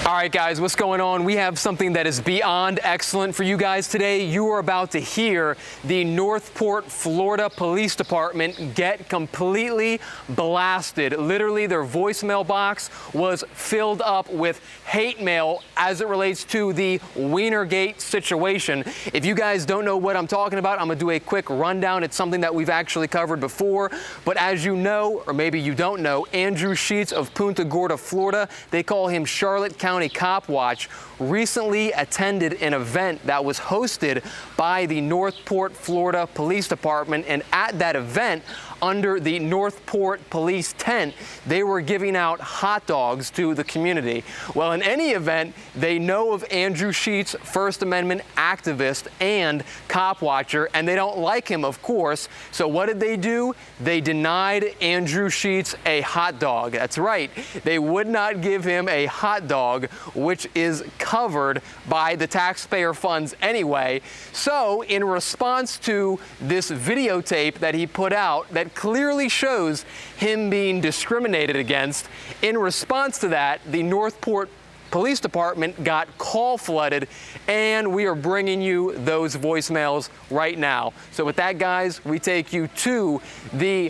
All right, guys, what's going on? We have something that is beyond excellent for you guys today. You are about to hear the Northport, Florida Police Department get completely blasted. Literally, their voicemail box was filled up with hate mail as it relates to the Weinergate situation. If you guys don't know what I'm talking about, I'm going to do a quick rundown. It's something that we've actually covered before. But as you know, or maybe you don't know, Andrew Sheets of Punta Gorda, Florida, they call him Charlotte County Cop Watch, recently attended an event that was hosted by the Northport, Florida Police Department. And at that event, under the Northport police tent, they were giving out hot dogs to the community. Well, in any event, they know of Andrew Sheets, First Amendment activist and cop watcher, and they don't like him, of course. So what did they do? They denied Andrew Sheets a hot dog. That's right. They would not give him a hot dog, which is covered by the taxpayer funds anyway. So in response to this videotape that he put out that clearly shows him being discriminated against, in response to that, the Northport Police Department got call flooded, and we are bringing you those voicemails right now. So with that, guys, we take you to the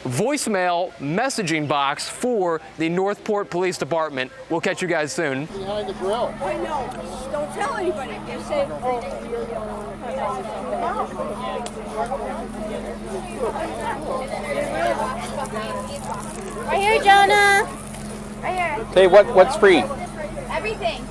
voicemail messaging box for the Northport Police Department. We'll catch you guys soon. Behind the grill. I know. Don't tell anybody. Just say. Right here, Jonah. Right here. Okay, what's free? Everything.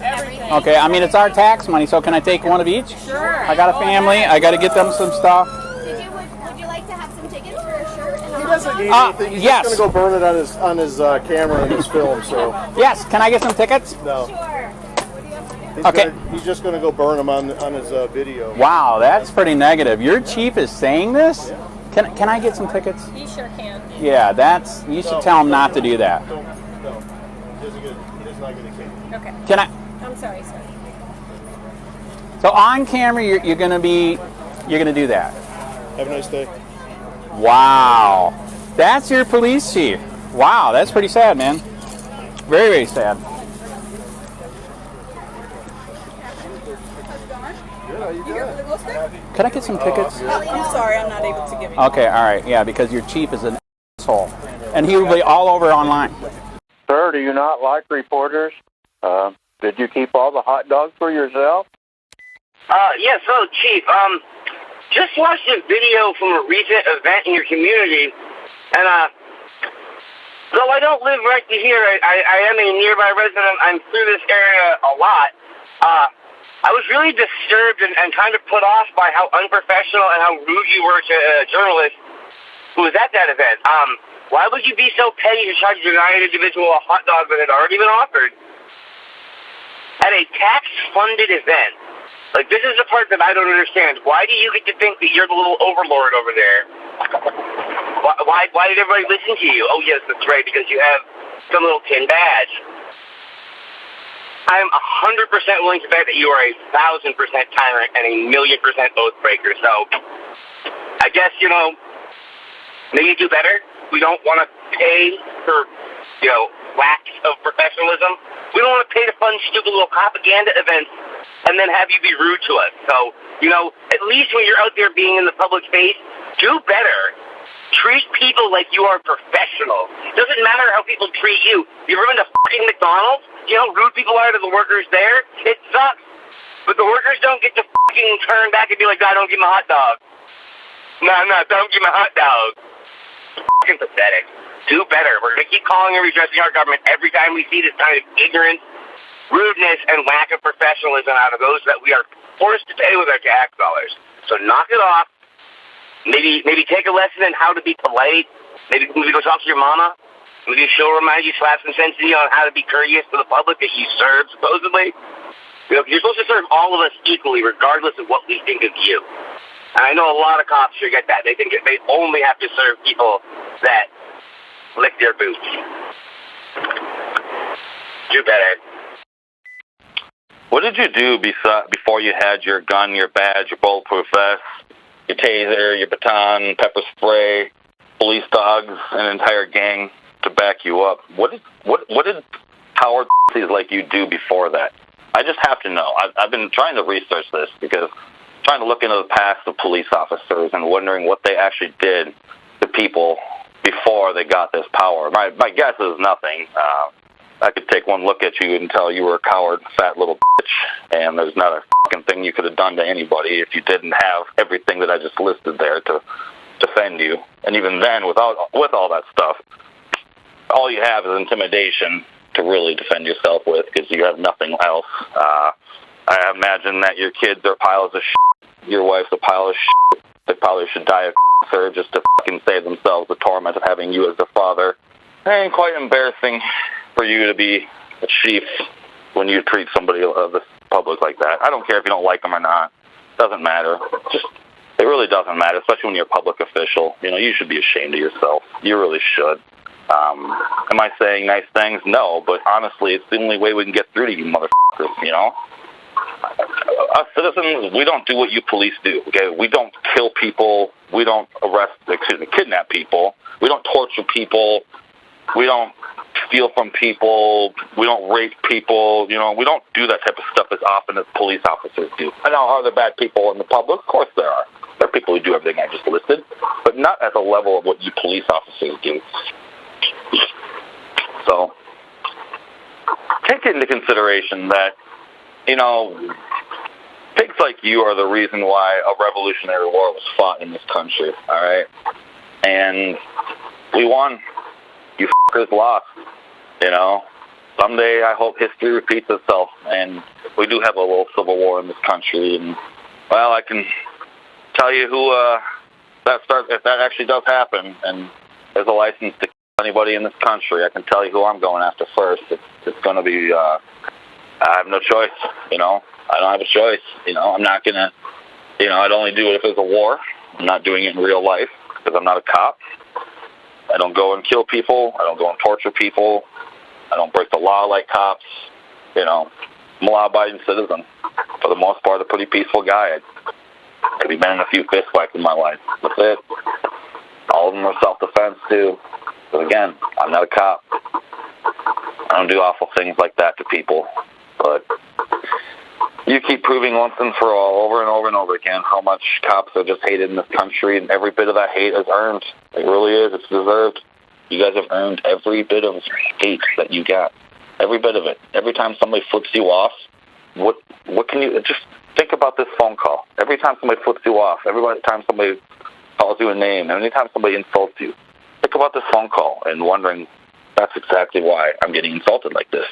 Okay, I mean, it's our tax money, so can I take one of each? Sure. I got a family. I got to get them some stuff. Would you like to have some tickets for a shirt? And He doesn't need anything. He's yes. just going to go burn it on his camera and his film. So Yes, can I get some tickets? no, Sure. he's just going to go burn them on his video. Wow, that's pretty negative. Your chief is saying this? Can I get some tickets? He sure can. Yeah, you should tell him not to do that. No, he does not get a cake. Okay. Can I? I'm sorry, sir. So on camera, you're gonna do that. Have a nice day. Wow, that's your police chief. Wow, that's pretty sad, man. Very, very sad. Could I get some tickets? I'm sorry, I'm not able to give you. Okay, all right, yeah, because your chief is an asshole, and he will be all over online. Sir, do you not like reporters? Did you keep all the hot dogs for yourself? Yes, so Chief, just watched a video from a recent event in your community, and though I don't live right here, I am a nearby resident. I'm through this area a lot. I was really disturbed and kind of put off by how unprofessional and how rude you were to a journalist who was at that event. Why would you be so petty to try to deny an individual a hot dog that had already been offered at a tax-funded event? Like, this is the part that I don't understand. Why do you get to think that you're the little overlord over there? Why did everybody listen to you? Oh, yes, that's right, because you have some little tin badge. I'm 100% willing to bet that you are 1,000% tyrant and 1,000,000% oath breaker. So, I guess, maybe do better. We don't want to pay for, lack of professionalism. We don't want to pay to fund stupid little propaganda events and then have you be rude to us. So, at least when you're out there being in the public space, do better. Treat people like you are professional. Doesn't matter how people treat you. You ever been to fucking McDonald's? You know how rude people are to the workers there? It sucks. But the workers don't get to fucking turn back and be like, "No, don't give me a hot dog." No, don't give me a hot dog. Fucking pathetic. Do better. We're going to keep calling and redressing our government every time we see this kind of ignorance, rudeness, and lack of professionalism out of those that we are forced to pay with our tax dollars. So knock it off. Maybe take a lesson in how to be polite. Maybe go talk to your mama. Maybe she'll remind you, slap some sense in you on how to be courteous to the public that you serve, supposedly. You're supposed to serve all of us equally, regardless of what we think of you. And I know a lot of cops forget that. They think they only have to serve people that lick their boots. Do better. What did you do before you had your gun, your badge, your bulletproof vest, your taser, your baton, pepper spray, police dogs, an entire gang to back you up? coward like you do before that? I just have to know. I've been trying to research this because I'm trying to look into the past of police officers and wondering what they actually did to people before they got this power. My guess is nothing. I could take one look at you and tell you were a coward, fat little bitch, and there's not a fucking thing you could have done to anybody if you didn't have everything that I just listed there to defend you. And even then, with all that stuff, all you have is intimidation to really defend yourself with because you have nothing else. I imagine that your kids are piles of shit. Your wife's a pile of shit. They probably should die of cancer just to fucking save themselves the torment of having you as their father. It ain't quite embarrassing for you to be a chief when you treat somebody of the public like that. I don't care if you don't like them or not. Doesn't matter. It really doesn't matter, especially when you're a public official. You know, you should be ashamed of yourself. You really should. Am I saying nice things? No, but honestly, it's the only way we can get through to you motherfuckers, you know? Us citizens, we don't do what you police do, okay? We don't kill people. We don't kidnap people. We don't torture people. We don't steal from people. We don't rape people. You know, we don't do that type of stuff as often as police officers do. I know, are there bad people in the public? Of course there are. There are people who do everything I just listed, but not at the level of what you police officers do. So, take into consideration that, you know, pigs like you are the reason why a revolutionary war was fought in this country, all right? And we won. You fuckers lost, you know? Someday I hope history repeats itself, and we do have a little civil war in this country, and, well, I can tell you who if that actually does happen, and there's a license to anybody in this country, I can tell you who I'm going after first. It's going to be, I have no choice, you know. I don't have a choice, you know. I'm not going to, you know, I'd only do it if there's a war. I'm not doing it in real life because I'm not a cop. I don't go and kill people. I don't go and torture people. I don't break the law like cops. You know, I'm a law-abiding citizen. For the most part, a pretty peaceful guy. I've been in a few fistfights in my life. That's it. All of them are self-defense, too. But again, I'm not a cop. I don't do awful things like that to people. But you keep proving once and for all, over and over and over again, how much cops are just hated in this country, and every bit of that hate is earned. It really is. It's deserved. You guys have earned every bit of hate that you got. Every bit of it. Every time somebody flips you off, what can you, just think about this phone call. Every time somebody flips you off, every time somebody calls you a name, every time somebody insults you, think about this phone call and wondering, that's exactly why I'm getting insulted like this.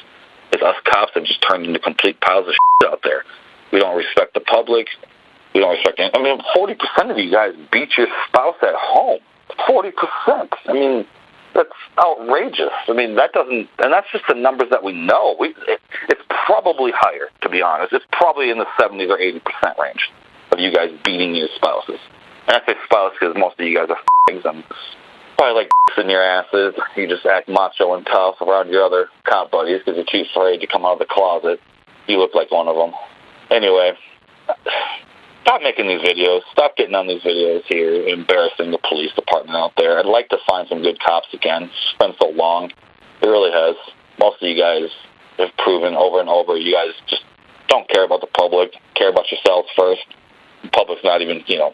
It's us cops have just turned into complete piles of shit out there. We don't respect the public. We don't respect any. I mean, 40% of you guys beat your spouse at home. 40%. I mean, that's outrageous. I mean, that doesn't, and that's just the numbers that we know. It's probably higher, to be honest. It's probably in the 70s or 80% range of you guys beating your spouses. And I say spouse because most of you guys are f***ings and probably like in your asses. You just act macho and tough around your other cop buddies because you're too afraid to come out of the closet. You look like one of them. Anyway, stop making these videos. Stop getting on these videos here, embarrassing the police department out there. I'd like to find some good cops again. It's been so long. It really has. Most of you guys have proven over and over you guys just don't care about the public, care about yourselves first. The public's not even, you know,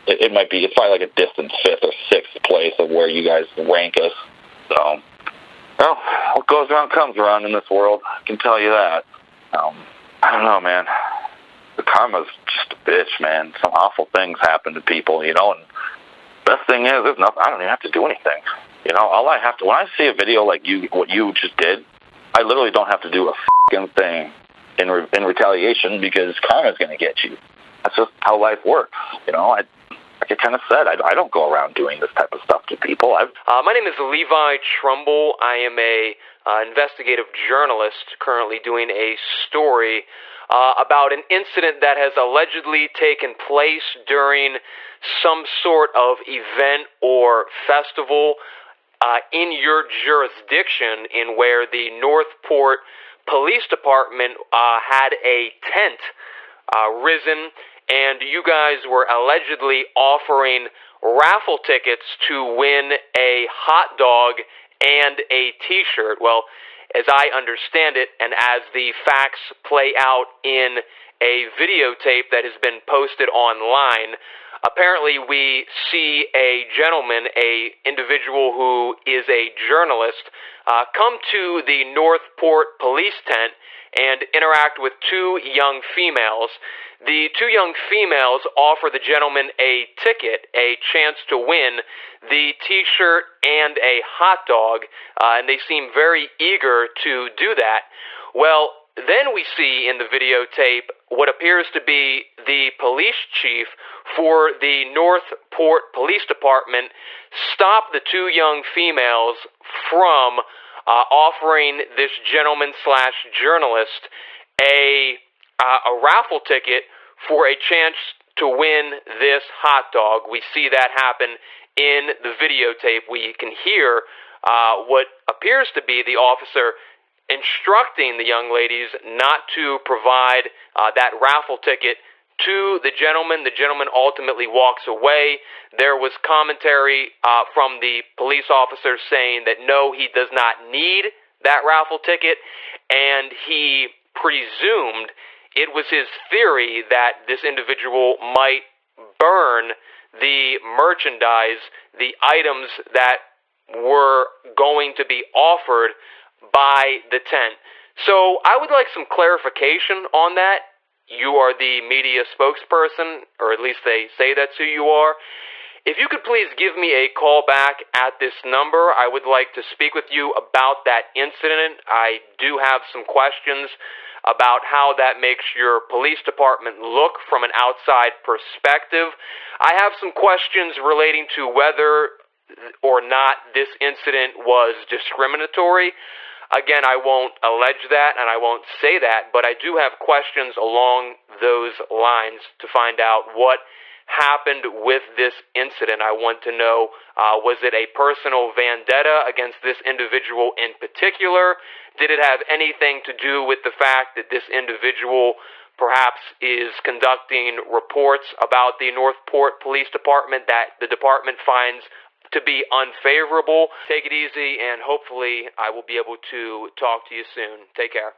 it might be, it's probably like a distant 5th or 6th place of where you guys rank us. So, well, what goes around comes around in this world. I can tell you that. I don't know, man. The karma's just a bitch, man. Some awful things happen to people, you know, and best thing is, there's nothing, I don't even have to do anything. You know, all I have to, when I see a video like you, what you just did, I literally don't have to do a f***ing thing in retaliation because karma's going to get you. That's just how life works, you know. Like I kind of said, I don't go around doing this type of stuff to people. My name is Levi Trumbull. I am a investigative journalist currently doing a story about an incident that has allegedly taken place during some sort of event or festival in your jurisdiction, in where the Northport Police Department had a tent risen, and you guys were allegedly offering raffle tickets to win a hot dog and a t-shirt. Well, as I understand it, and as the facts play out in a videotape that has been posted online, apparently we see a gentleman, a individual who is a journalist, come to the Northport police tent and interact with two young females. The two young females offer the gentleman a ticket, a chance to win the t-shirt and a hot dog, and they seem very eager to do that. Well, then we see in the videotape what appears to be the police chief for the Northport Police Department stop the two young females from offering this gentleman/journalist a raffle ticket for a chance to win this hot dog. We see that happen in the videotape. We can hear what appears to be the officer instructing the young ladies not to provide that raffle ticket to the gentleman. The gentleman ultimately walks away. There was commentary from the police officer saying that no, he does not need that raffle ticket, and he presumed, it was his theory, that this individual might burn the merchandise, the items that were going to be offered by the tent. So I would like some clarification on that. You are the media spokesperson, or at least they say that's who you are. If you could please give me a call back at this number, I would like to speak with you about that incident. I do have some questions about how that makes your police department look from an outside perspective. I have some questions relating to whether or not this incident was discriminatory. Again, I won't allege that and I won't say that, but I do have questions along those lines to find out what happened with this incident. I want to know, was it a personal vendetta against this individual in particular? Did it have anything to do with the fact that this individual perhaps is conducting reports about the Northport Police Department that the department finds to be unfavorable? Take it easy, and hopefully I will be able to talk to you soon. Take care.